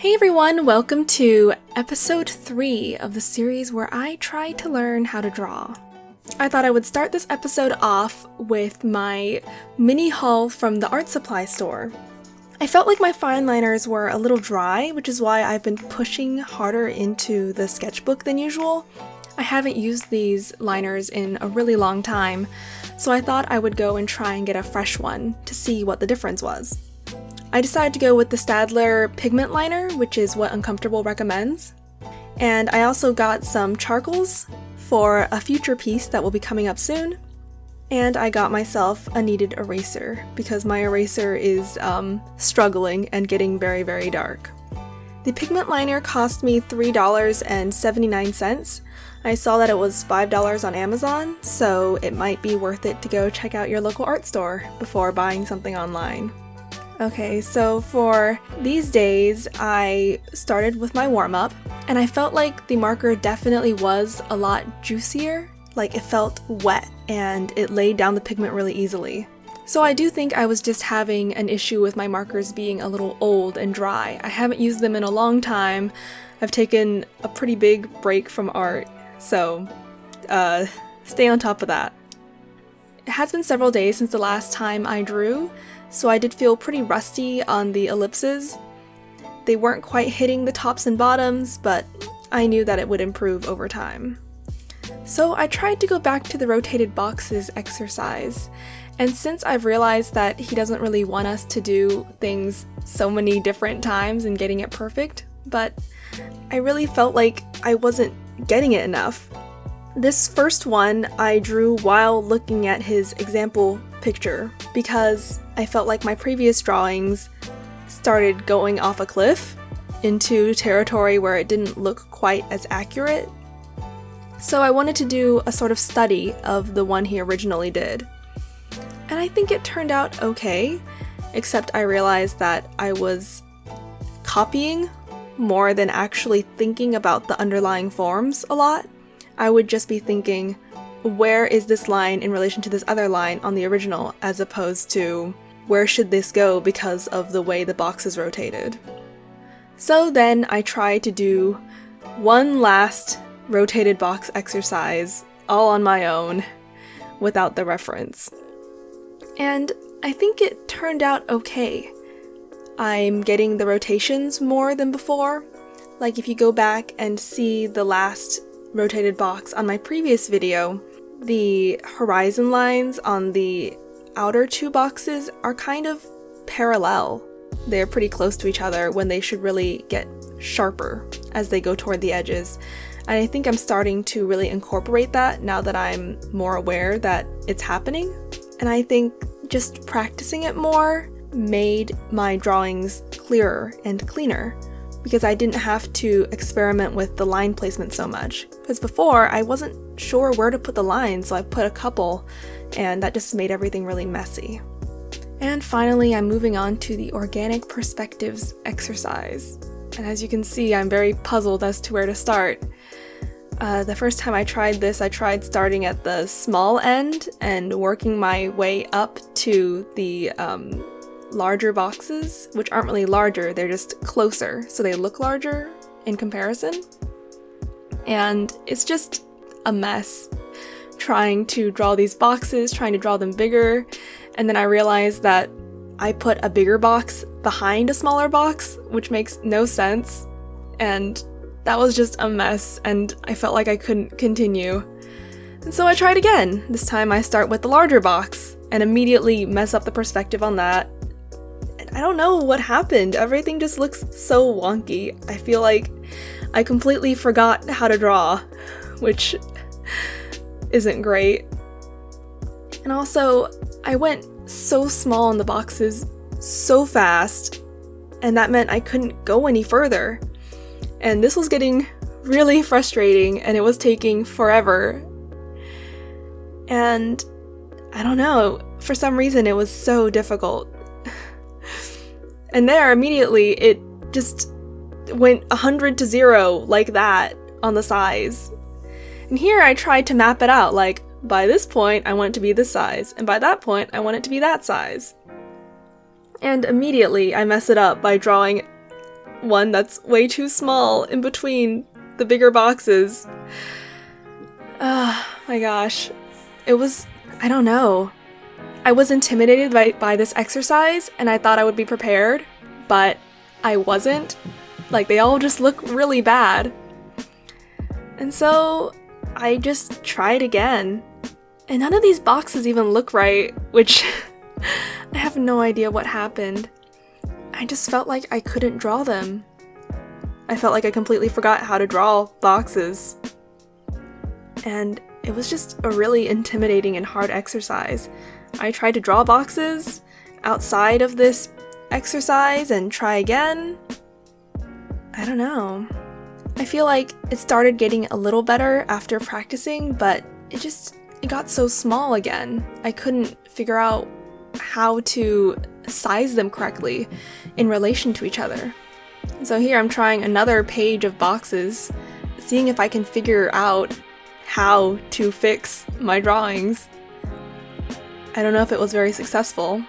Hey everyone, welcome to episode 3 of the series where I try to learn how to draw. I thought I would start this episode off with my mini haul from the art supply store. I felt like my fineliners were a little dry, which is why I've been pushing harder into the sketchbook than usual. I haven't used these liners in a really long time, so I thought I would go and try and get a fresh one to see what the difference was. I decided to go with the Staedtler Pigment liner, which is what Uncomfortable recommends. And I also got some charcoals for a future piece that will be coming up soon. And I got myself a kneaded eraser, because my eraser is struggling and getting very, very dark. The pigment liner cost me $3.79. I saw that it was $5 on Amazon, so it might be worth it to go check out your local art store before buying something online. Okay, so for these days, I started with my warm-up, and I felt like the marker definitely was a lot juicier, like it felt wet, and it laid down the pigment really easily. So I do think I was just having an issue with my markers being a little old and dry. I haven't used them in a long time. I've taken a pretty big break from art, so stay on top of that. It has been several days since the last time I drew, so I did feel pretty rusty on the ellipses. They weren't quite hitting the tops and bottoms, but I knew that it would improve over time. So I tried to go back to the rotated boxes exercise, and since I've realized that he doesn't really want us to do things so many different times and getting it perfect, but I really felt like I wasn't getting it enough. This first one I drew while looking at his example picture because I felt like my previous drawings started going off a cliff into territory where it didn't look quite as accurate. So I wanted to do a sort of study of the one he originally did. And I think it turned out okay, except I realized that I was copying more than actually thinking about the underlying forms a lot. I would just be thinking, where is this line in relation to this other line on the original, as opposed to where should this go because of the way the box is rotated. So then I tried to do one last rotated box exercise all on my own without the reference. And I think it turned out okay. I'm getting the rotations more than before. Like if you go back and see the last rotated box on my previous video, the horizon lines on the outer two boxes are kind of parallel. They're pretty close to each other when they should really get sharper as they go toward the edges. And I think I'm starting to really incorporate that now that I'm more aware that it's happening. And I think just practicing it more made my drawings clearer and cleaner, because I didn't have to experiment with the line placement so much. Because before, I wasn't sure where to put the lines, so I put a couple, and that just made everything really messy. And finally, I'm moving on to the organic perspectives exercise. And as you can see, I'm very puzzled as to where to start. The first time I tried this, I tried starting at the small end and working my way up to the larger boxes, which aren't really larger, they're just closer, so they look larger in comparison. And it's just a mess trying to draw these boxes, trying to draw them bigger, and then I realized that I put a bigger box behind a smaller box, which makes no sense, and that was just a mess, and I felt like I couldn't continue. And so I tried again. This time I start with the larger box and immediately mess up the perspective on that. I don't know what happened. Everything just looks so wonky. I feel like I completely forgot how to draw, which isn't great. And also, I went so small on the boxes so fast, and that meant I couldn't go any further. And this was getting really frustrating, and it was taking forever. And I don't know, for some reason it was so difficult. And there, immediately, it just went 100 to 0 like that on the size. And here I tried to map it out, like, by this point I want it to be this size, and by that point I want it to be that size. And immediately I mess it up by drawing one that's way too small in between the bigger boxes. Oh my gosh. It was, I don't know. I was intimidated by this exercise and I thought I would be prepared, but I wasn't. Like, they all just look really bad. And so I just tried again. And none of these boxes even look right, which I have no idea what happened. I just felt like I couldn't draw them. I felt like I completely forgot how to draw boxes. And it was just a really intimidating and hard exercise. I tried to draw boxes outside of this exercise and try again. I don't know. I feel like it started getting a little better after practicing, but it got so small again. I couldn't figure out how to size them correctly in relation to each other. So here I'm trying another page of boxes, seeing if I can figure out how to fix my drawings. I don't know if it was very successful.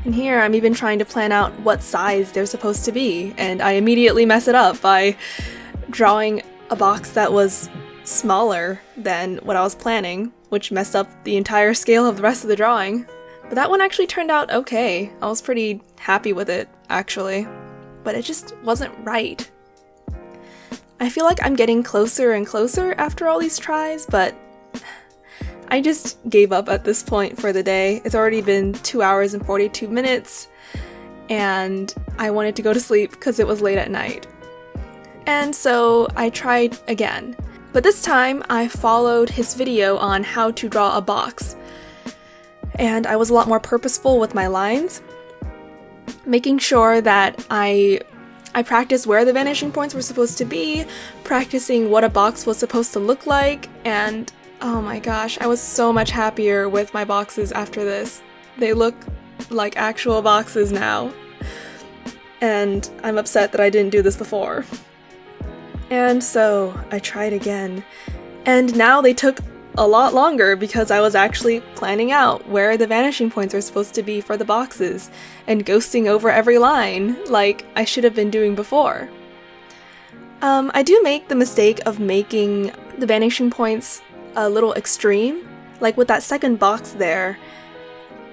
And here I'm even trying to plan out what size they're supposed to be, and I immediately mess it up by drawing a box that was smaller than what I was planning, which messed up the entire scale of the rest of the drawing. But that one actually turned out okay. I was pretty happy with it, actually. But it just wasn't right. I feel like I'm getting closer and closer after all these tries, but I just gave up at this point for the day. It's already been 2 hours and 42 minutes, and I wanted to go to sleep because it was late at night. And so I tried again. But this time I followed his video on how to draw a box. And I was a lot more purposeful with my lines, making sure that I practiced where the vanishing points were supposed to be, practicing what a box was supposed to look like, and oh my gosh, I was so much happier with my boxes after this. They look like actual boxes now. And I'm upset that I didn't do this before. And so I tried again. And now they took a lot longer because I was actually planning out where the vanishing points are supposed to be for the boxes and ghosting over every line like I should have been doing before. I do make the mistake of making the vanishing points a little extreme. Like with that second box there,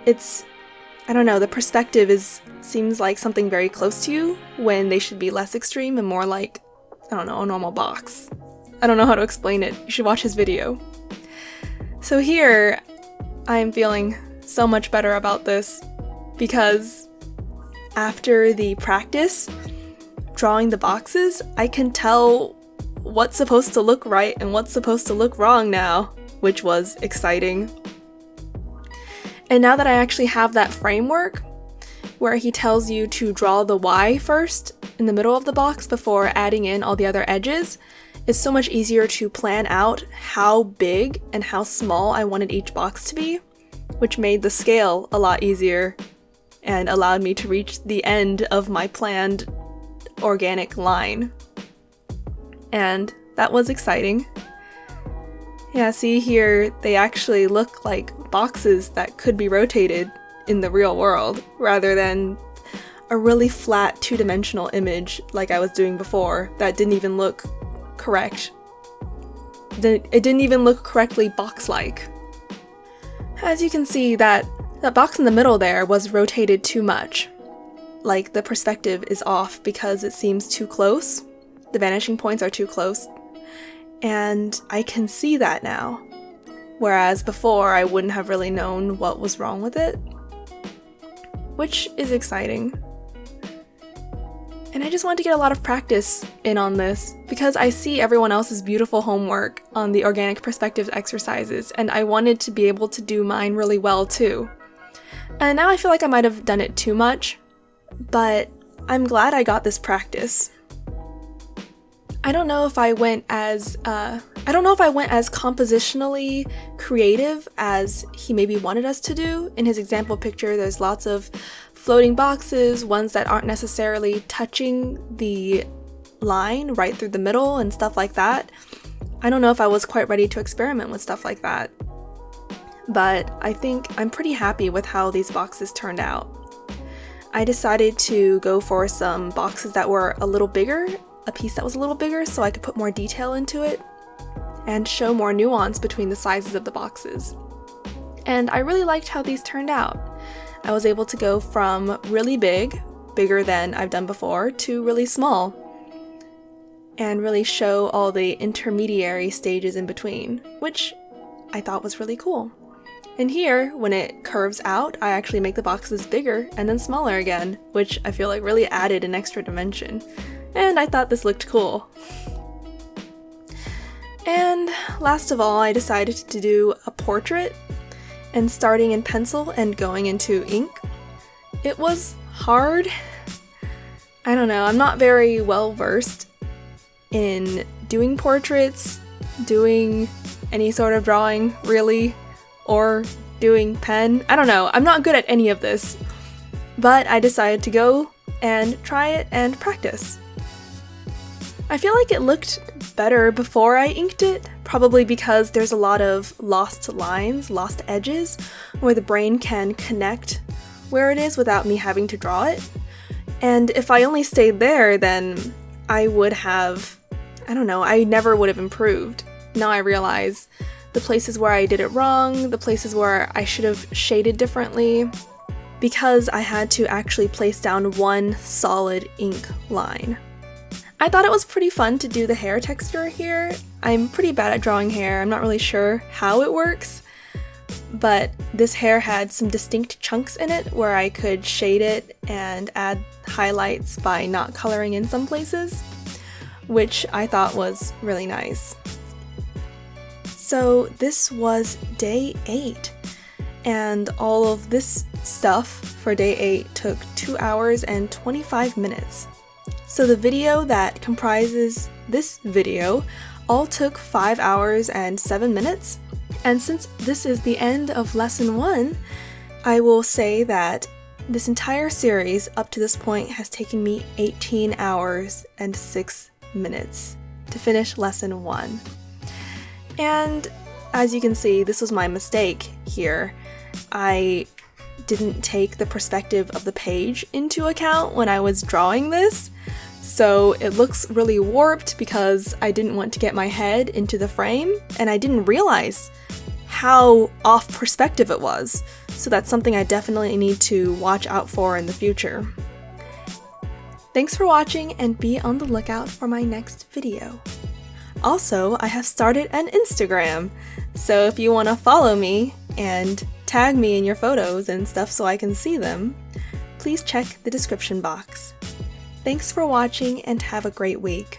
I don't know, the perspective seems like something very close to you when they should be less extreme and more like, I don't know, a normal box. I don't know how to explain it. You should watch his video. So here, I'm feeling so much better about this because after the practice drawing the boxes, I can tell what's supposed to look right and what's supposed to look wrong now, which was exciting. And now that I actually have that framework where he tells you to draw the Y first in the middle of the box before adding in all the other edges, it's so much easier to plan out how big and how small I wanted each box to be, which made the scale a lot easier and allowed me to reach the end of my planned organic line. And that was exciting. Yeah, see here, they actually look like boxes that could be rotated in the real world, rather than a really flat two-dimensional image like I was doing before that didn't even look correct. It didn't even look correctly box-like. As you can see, that box in the middle there was rotated too much. Like, the perspective is off because it seems too close. The vanishing points are too close. And I can see that now. Whereas before, I wouldn't have really known what was wrong with it. Which is exciting. And I just want to get a lot of practice in on this because I see everyone else's beautiful homework on the organic perspectives exercises, and I wanted to be able to do mine really well too. And now I feel like I might have done it too much, but I'm glad I got this practice. I don't know if I went as compositionally creative as he maybe wanted us to do. In his example picture, there's lots of floating boxes, ones that aren't necessarily touching the line right through the middle and stuff like that. I don't know if I was quite ready to experiment with stuff like that. But I think I'm pretty happy with how these boxes turned out. I decided to go for some boxes that were a little bigger, a piece that was a little bigger, so I could put more detail into it and show more nuance between the sizes of the boxes. And I really liked how these turned out. I was able to go from really big, bigger than I've done before, to really small, and really show all the intermediary stages in between, which I thought was really cool. And here, when it curves out, I actually make the boxes bigger and then smaller again, which I feel like really added an extra dimension. And I thought this looked cool. And last of all, I decided to do a portrait, and starting in pencil and going into ink. It was hard. I don't know, I'm not very well versed in doing portraits, doing any sort of drawing, really, or doing pen. I don't know, I'm not good at any of this. But I decided to go and try it and practice. I feel like it looked better before I inked it, probably because there's a lot of lost lines, lost edges, where the brain can connect where it is without me having to draw it. And if I only stayed there, then I would have, I don't know, I never would have improved. Now I realize the places where I did it wrong, the places where I should have shaded differently, because I had to actually place down one solid ink line. I thought it was pretty fun to do the hair texture here. I'm pretty bad at drawing hair, I'm not really sure how it works, but this hair had some distinct chunks in it where I could shade it and add highlights by not coloring in some places, which I thought was really nice. So this was day 8, and all of this stuff for day 8 took 2 hours and 25 minutes. So the video that comprises this video all took 5 hours and 7 minutes. And since this is the end of lesson 1, I will say that this entire series up to this point has taken me 18 hours and 6 minutes to finish lesson 1. And as you can see, this was my mistake here. I didn't take the perspective of the page into account when I was drawing this. So it looks really warped because I didn't want to get my head into the frame, and I didn't realize how off perspective it was. So that's something I definitely need to watch out for in the future. Thanks for watching, and be on the lookout for my next video. Also, I have started an Instagram, so if you want to follow me and tag me in your photos and stuff so I can see them, please check the description box. Thanks for watching and have a great week.